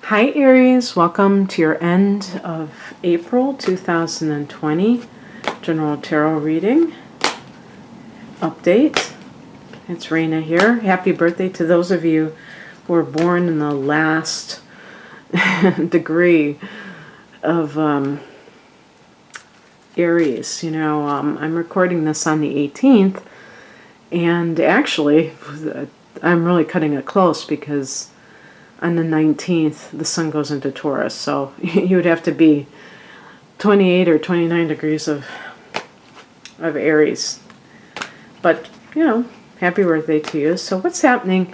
Hi Aries, welcome to your end of April 2020 General Tarot Reading update. It's Raina here. Happy birthday to those of you who were born in the last degree of Aries. I'm recording this on the 18th, and actually I'm really cutting it close because on the 19th, the sun goes into Taurus, so you would have to be 28 or 29 degrees of Aries. But, happy birthday to you. So what's happening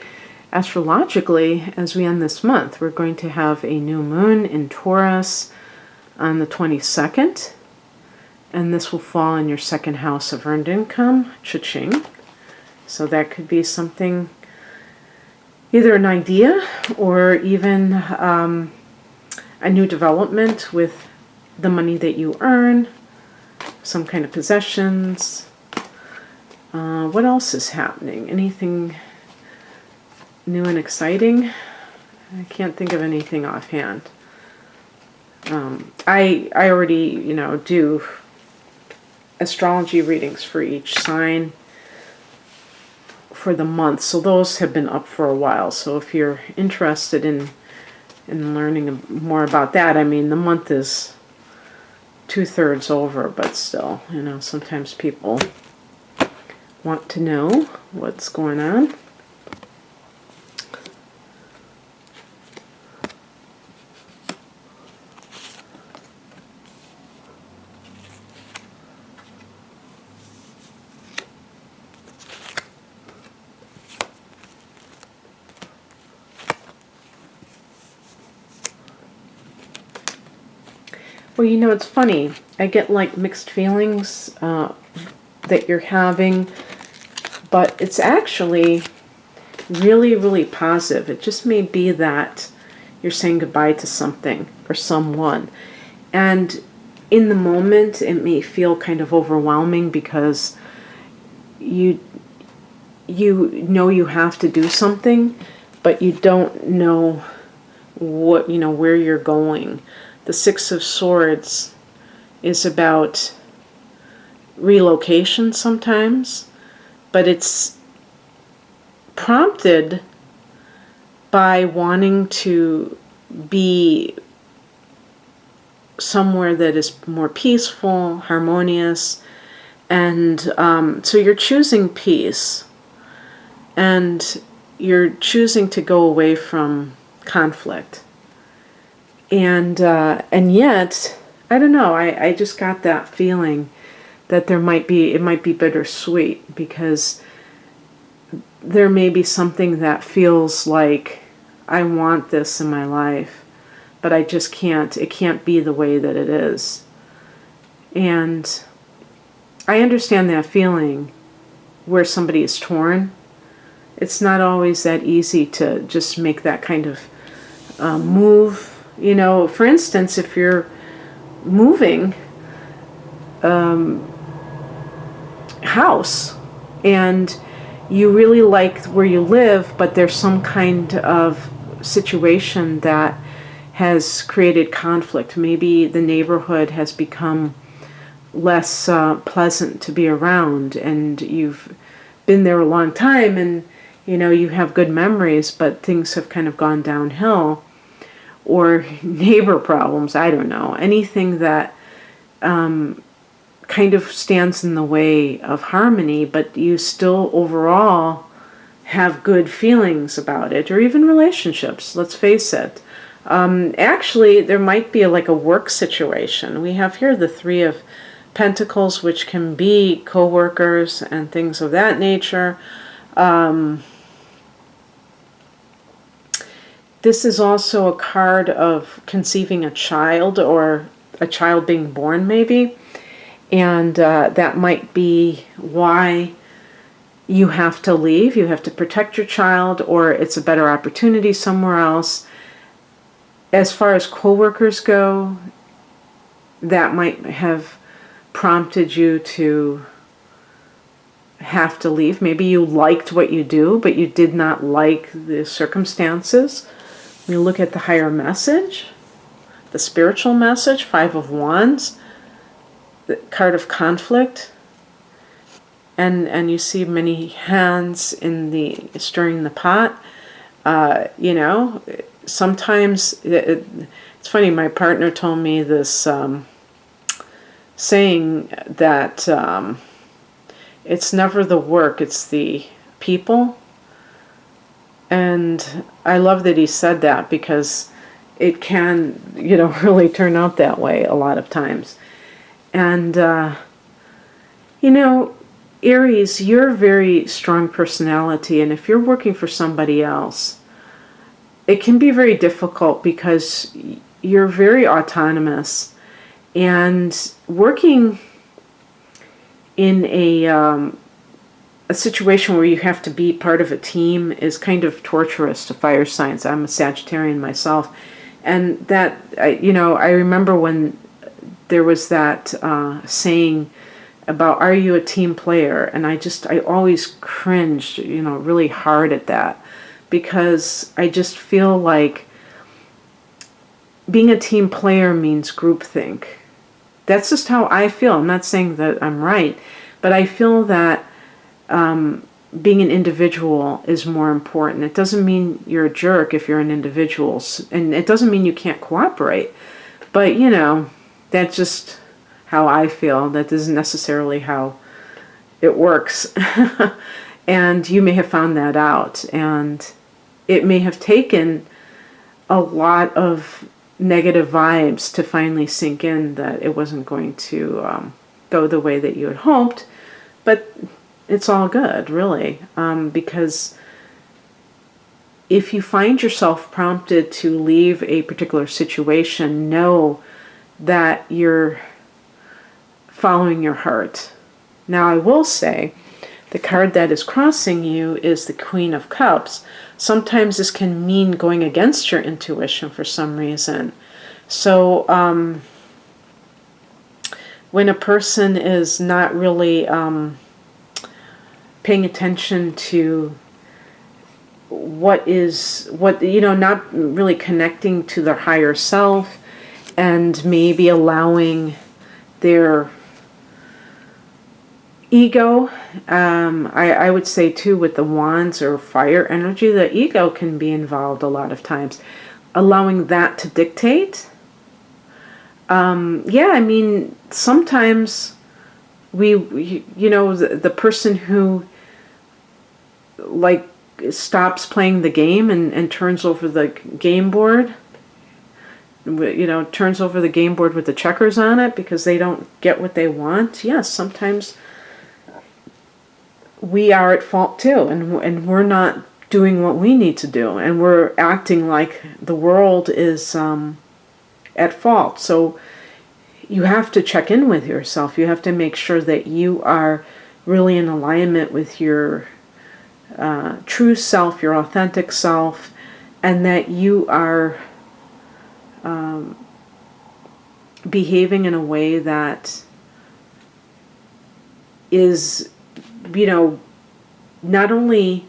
astrologically as we end this month? We're going to have a new moon in Taurus on the 22nd, and this will fall in your second house of earned income, cha-ching. So that could be something, either an idea or even a new development with the money that you earn, some kind of possessions. What else is happening? Anything new and exciting? I can't think of anything offhand. I already, do astrology readings for each sign for the month, so those have been up for a while. So if you're interested in learning more about that, I mean, the month is 2/3 over, but still, sometimes people want to know what's going on. Well, it's funny. I get like mixed feelings that you're having, but it's actually really, really positive. It just may be that you're saying goodbye to something or someone. And in the moment, it may feel kind of overwhelming because you know you have to do something, but you don't know what, where you're going. The Six of Swords is about relocation sometimes, but it's prompted by wanting to be somewhere that is more peaceful, harmonious, and so you're choosing peace, and you're choosing to go away from conflict. And yet, I don't know, I just got that feeling that it might be bittersweet, because there may be something that feels like, I want this in my life, but I just can't. It can't be the way that it is. And I understand that feeling where somebody is torn. It's not always that easy to just make that kind of move. For instance, if you're moving house and you really like where you live, but there's some kind of situation that has created conflict. Maybe the neighborhood has become less pleasant to be around, and you've been there a long time, and you have good memories, but things have kind of gone downhill. Or neighbor problems, I don't know. Anything that kind of stands in the way of harmony, but you still overall have good feelings about it, or even relationships, let's face it. Actually, there might be like a work situation. We have here the Three of Pentacles, which can be co-workers and things of that nature. This is also a card of conceiving a child, or a child being born maybe. And that might be why you have to leave. You have to protect your child, or it's a better opportunity somewhere else. As far as co-workers go, that might have prompted you to have to leave. Maybe you liked what you do, but you did not like the circumstances. You look at the higher message, the spiritual message, Five of Wands, the card of conflict, and you see many hands in the stirring the pot. You know, sometimes it's funny. My partner told me this saying that it's never the work, it's the people. And I love that he said that, because it can, you know, really turn out that way a lot of times. And, you know, Aries, you're a very strong personality, and if you're working for somebody else, it can be very difficult because you're very autonomous, and working in a situation where you have to be part of a team is kind of torturous to fire signs. I'm a Sagittarian myself, and that, you know, I remember when there was that saying about, are you a team player? And I always cringed, you know, really hard at that, because I just feel like being a team player means groupthink. That's just how I feel. I'm not saying that I'm right, but I feel that being an individual is more important. It doesn't mean you're a jerk if you're an individual, and it doesn't mean you can't cooperate. But, you know, that's just how I feel. That isn't necessarily how it works. And you may have found that out. And it may have taken a lot of negative vibes to finally sink in that it wasn't going to go the way that you had hoped. But it's all good, really, because if you find yourself prompted to leave a particular situation, know that you're following your heart. Now, I will say, the card that is crossing you is the Queen of Cups. Sometimes this can mean going against your intuition for some reason. So, when a person is not really paying attention to what, you know, not really connecting to their higher self, and maybe allowing their ego, I would say too, with the wands or fire energy, the ego can be involved a lot of times. Allowing that to dictate. Yeah, I mean, sometimes you know, the person who like stops playing the game and turns over the game board, you know, turns over the game board with the checkers on it because they don't get what they want. Yes, sometimes we are at fault too, and we're not doing what we need to do, and we're acting like the world is at fault. So you have to check in with yourself. You have to make sure that you are really in alignment with your true self, your authentic self, and that you are behaving in a way that is, you know, not only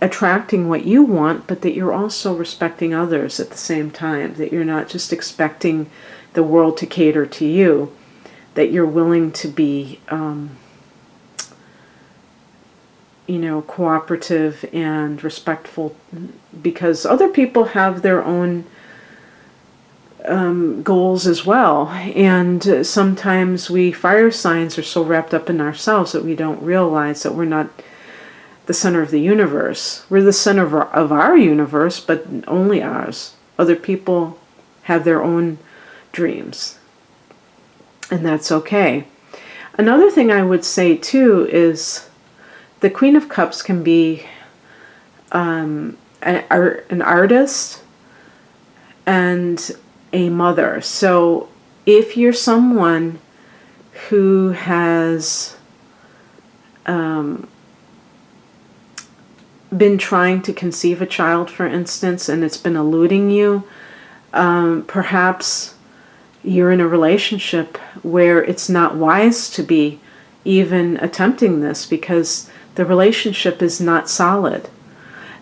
attracting what you want, but that you're also respecting others at the same time, that you're not just expecting the world to cater to you, that you're willing to be you know, cooperative and respectful, because other people have their own goals as well. And sometimes we fire signs are so wrapped up in ourselves that we don't realize that we're not the center of the universe. We're the center of our universe, but only ours. Other people have their own dreams, and that's okay. Another thing I would say too is the Queen of Cups can be an artist and a mother. So if you're someone who has been trying to conceive a child, for instance, and it's been eluding you, perhaps you're in a relationship where it's not wise to be even attempting this because the relationship is not solid.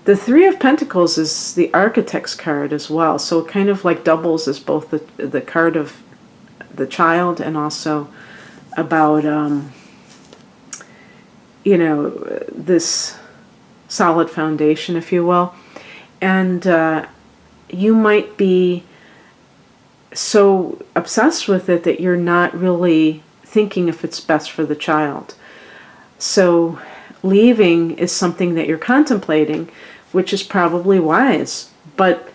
The Three of Pentacles is the Architect's card as well, so it kind of like doubles as both the card of the child and also about you know, this solid foundation, if you will. And you might be so obsessed with it that you're not really thinking if it's best for the child. So leaving is something that you're contemplating, which is probably wise. But,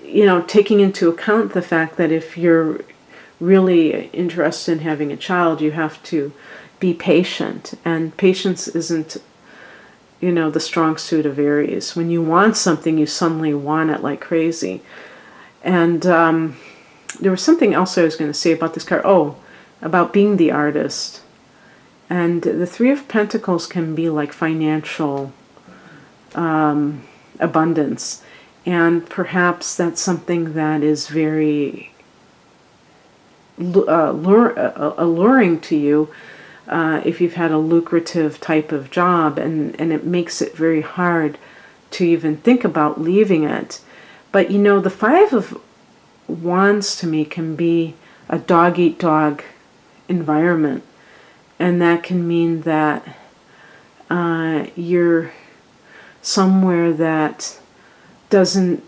you know, taking into account the fact that if you're really interested in having a child, you have to be patient. And patience isn't, you know, the strong suit of Aries. When you want something, you suddenly want it like crazy. And there was something else I was going to say about this card. Oh, about being the artist. And the Three of Pentacles can be like financial abundance. And perhaps that's something that is very alluring to you if you've had a lucrative type of job, and it makes it very hard to even think about leaving it. But you know, the Five of Wands to me can be a dog-eat-dog environment. And that can mean that you're somewhere that doesn't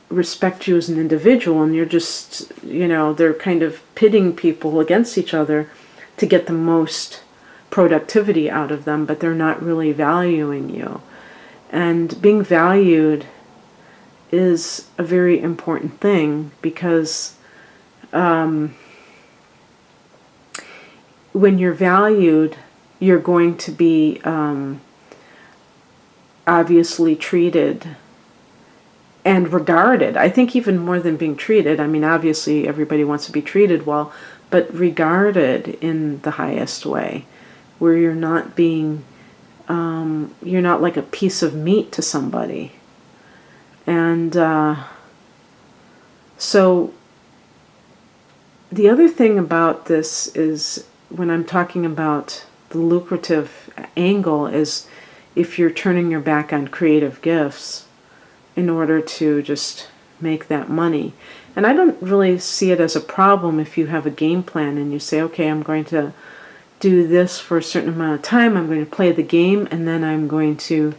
respect you as an individual, and you're just, you know, they're kind of pitting people against each other to get the most productivity out of them, but they're not really valuing you. And being valued is a very important thing, because when you're valued, you're going to be obviously treated and regarded. I think even more than being treated. I mean, obviously everybody wants to be treated well, but regarded in the highest way, where you're not being, you're not like a piece of meat to somebody. And so the other thing about this is, when I'm talking about the lucrative angle, is if you're turning your back on creative gifts in order to just make that money. And I don't really see it as a problem if you have a game plan and you say, okay, I'm going to do this for a certain amount of time, I'm going to play the game, and then I'm going to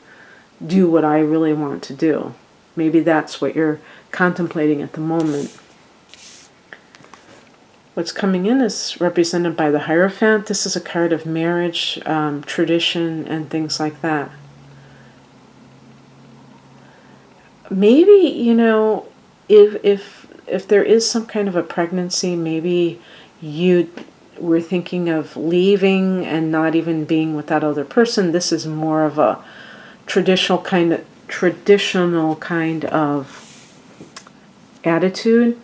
do what I really want to do. Maybe that's what you're contemplating at the moment. What's coming in is represented by the Hierophant. This is a card of marriage, tradition, and things like that. Maybe, you know, if there is some kind of a pregnancy, maybe you were thinking of leaving and not even being with that other person. This is more of a traditional kind of attitude,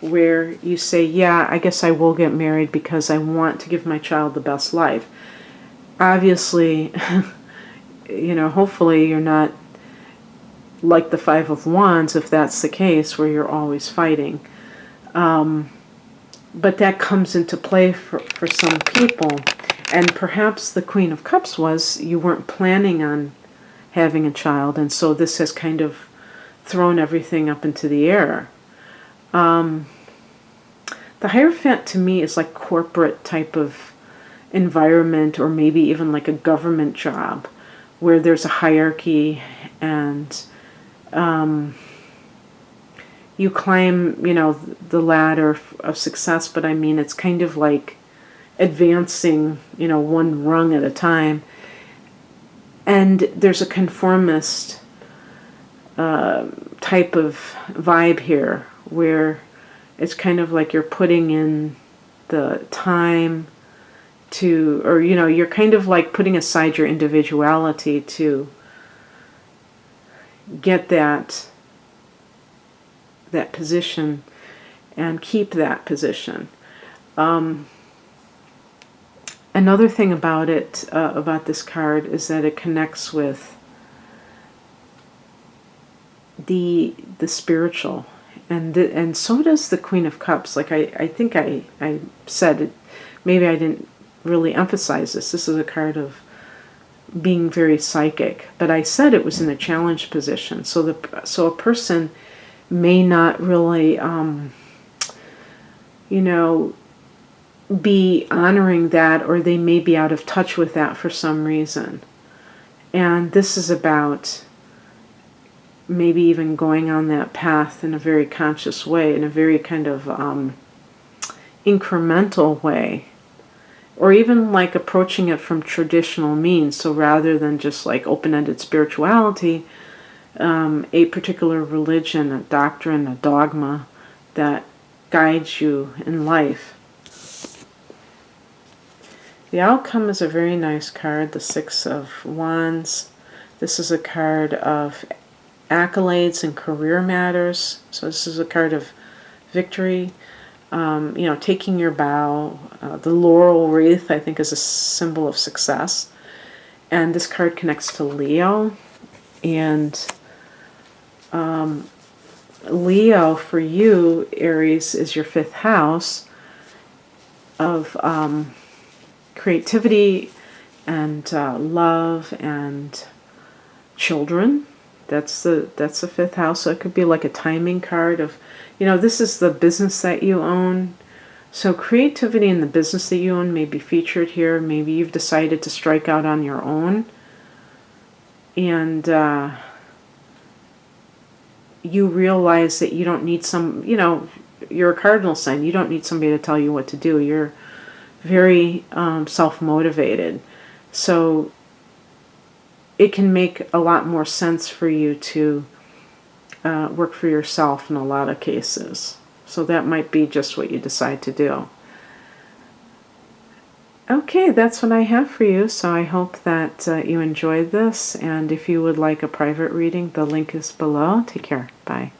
where you say, yeah, I guess I will get married because I want to give my child the best life. Obviously, you know, hopefully you're not like the Five of Wands, if that's the case, where you're always fighting. But that comes into play for some people. And perhaps the Queen of Cups was, you weren't planning on having a child, and so this has kind of thrown everything up into the air. The Hierophant to me is like corporate type of environment, or maybe even like a government job where there's a hierarchy, and you climb, you know, the ladder of success, but I mean, it's kind of like advancing, you know, one rung at a time. And there's a conformist type of vibe here, where it's kind of like you're putting in the time to, or, you know, you're kind of like putting aside your individuality to get that position and keep that position. Another thing about it, about this card, is that it connects with the spiritual, and so does the Queen of Cups. Like I think I said it, maybe I didn't really emphasize this. This is a card of being very psychic, but I said it was in a challenge position. So a person may not really, be honoring that, or they may be out of touch with that for some reason. And this is about maybe even going on that path in a very conscious way, in a very kind of incremental way, or even like approaching it from traditional means. So rather than just like open-ended spirituality, a particular religion, a doctrine, a dogma that guides you in life. The outcome is a very nice card, the Six of Wands. This is a card of accolades and career matters. So this is a card of victory, taking your bow. The laurel wreath, I think, is a symbol of success. And this card connects to Leo. And Leo, for you, Aries, is your 5th house of creativity and love and children. That's the 5th house. So it could be like a timing card of, this is the business that you own. So creativity in the business that you own may be featured here. Maybe you've decided to strike out on your own. And you realize that you don't need you're a cardinal sign. You don't need somebody to tell you what to do. You're very self-motivated. So it can make a lot more sense for you to work for yourself in a lot of cases. So that might be just what you decide to do. Okay, that's what I have for you. So I hope that you enjoyed this. And if you would like a private reading, the link is below. Take care. Bye.